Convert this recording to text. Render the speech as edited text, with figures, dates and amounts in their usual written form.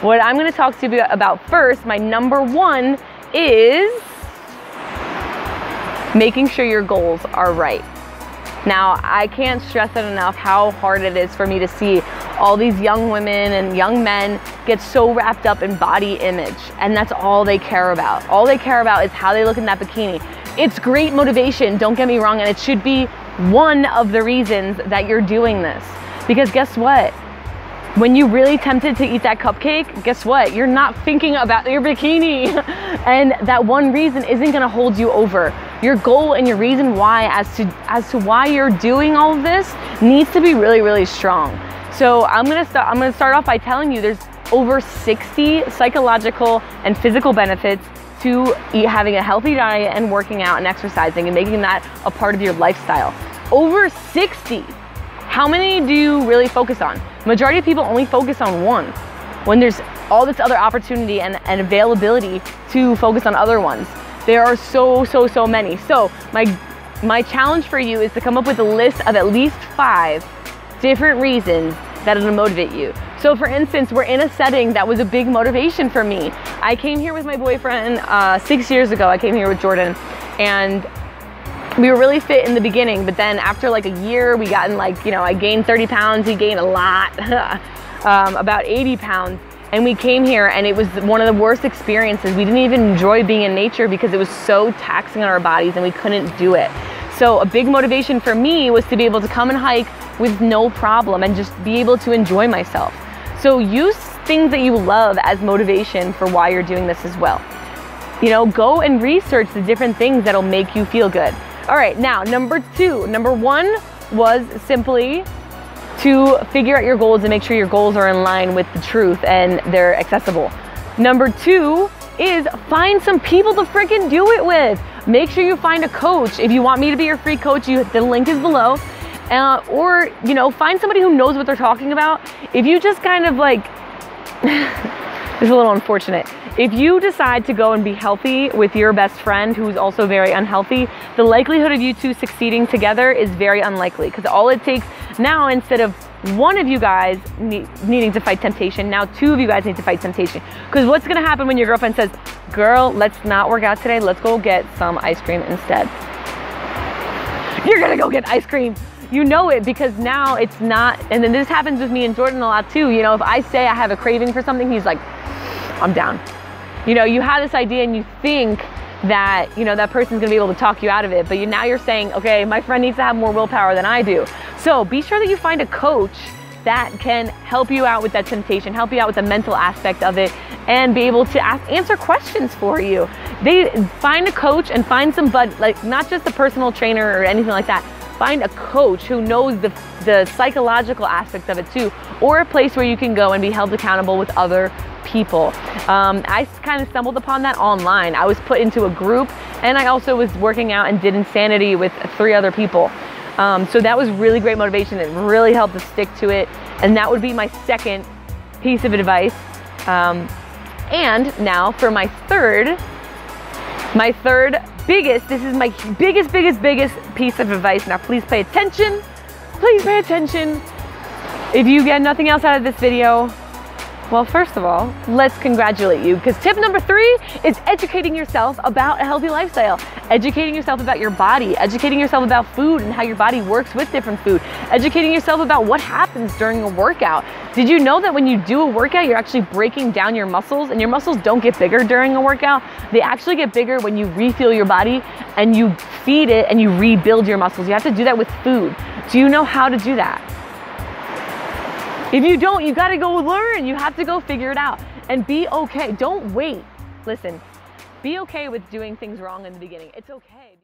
What I'm going to talk to you about first, my number one, is making sure your goals are right. Now, I can't stress it enough how hard it is for me to see all these young women and young men get so wrapped up in body image, and that's all they care about. All they care about is how they look in that bikini. It's great motivation, don't get me wrong, and it should be one of the reasons that you're doing this. Because guess what? When you're really tempted to eat that cupcake, guess what? You're not thinking about your bikini. And that one reason isn't gonna hold you over. Your goal and your reason why as to why you're doing all of this needs to be really, really strong. So I'm gonna start off by telling you there's over 60 psychological and physical benefits to having a healthy diet and working out and exercising and making that a part of your lifestyle. Over 60. How many do you really focus on? Majority of people only focus on one when there's all this other opportunity and availability to focus on other ones. There are so many. So my challenge for you is to come up with a list of at least 5 different reasons that it'll motivate you. So for instance, we're in a setting that was a big motivation for me. I came here with my boyfriend 6 years ago. I came here with Jordan, and we were really fit in the beginning, but then after like a year, we got in like, I gained 30 pounds, he gained a lot, about 80 pounds. And we came here and it was one of the worst experiences. We didn't even enjoy being in nature because it was so taxing on our bodies and we couldn't do it. So a big motivation for me was to be able to come and hike with no problem and just be able to enjoy myself. So use things that you love as motivation for why you're doing this as well. Go and research the different things that'll make you feel good. All right, now number 2. Number 1 was simply to figure out your goals and make sure your goals are in line with the truth and they're accessible. Number 2 is find some people to freaking do it with. Make sure you find a coach. If you want me to be your free coach, the link is below. Or find somebody who knows what they're talking about. If you just kind of like, it's a little unfortunate. If you decide to go and be healthy with your best friend who's also very unhealthy, the likelihood of you two succeeding together is very unlikely, because all it takes now, instead of one of you guys needing to fight temptation, now 2 of you guys need to fight temptation. Because what's gonna happen when your girlfriend says, girl, let's not work out today, let's go get some ice cream instead. You're gonna go get ice cream. You know it, because now it's not, and then this happens with me and Jordan a lot too. If I say I have a craving for something, he's like, I'm down. You have this idea and you think that, that person's gonna be able to talk you out of it, but now you're saying, okay, my friend needs to have more willpower than I do. So be sure that you find a coach that can help you out with that temptation, help you out with the mental aspect of it, and be able to answer questions for you. Find a coach and find somebody, like not just a personal trainer or anything like that. Find a coach who knows the psychological aspects of it too, or a place where you can go and be held accountable with other people. I kind of stumbled upon that online. I was put into a group, and I also was working out and did Insanity with 3 other people. So that was really great motivation. It really helped to stick to it. And that would be my second piece of advice. And now for my third biggest, this is my biggest piece of advice. Now please pay attention. Please pay attention. If you get nothing else out of this video, well, first of all, let's congratulate you, because tip number 3 is educating yourself about a healthy lifestyle, educating yourself about your body, educating yourself about food and how your body works with different food, educating yourself about what happens during a workout. Did you know that when you do a workout, you're actually breaking down your muscles, and your muscles don't get bigger during a workout? They actually get bigger when you refuel your body and you feed it and you rebuild your muscles. You have to do that with food. Do you know how to do that? If you don't, you gotta go learn. You have to go figure it out and be okay. Don't wait. Listen, be okay with doing things wrong in the beginning. It's okay.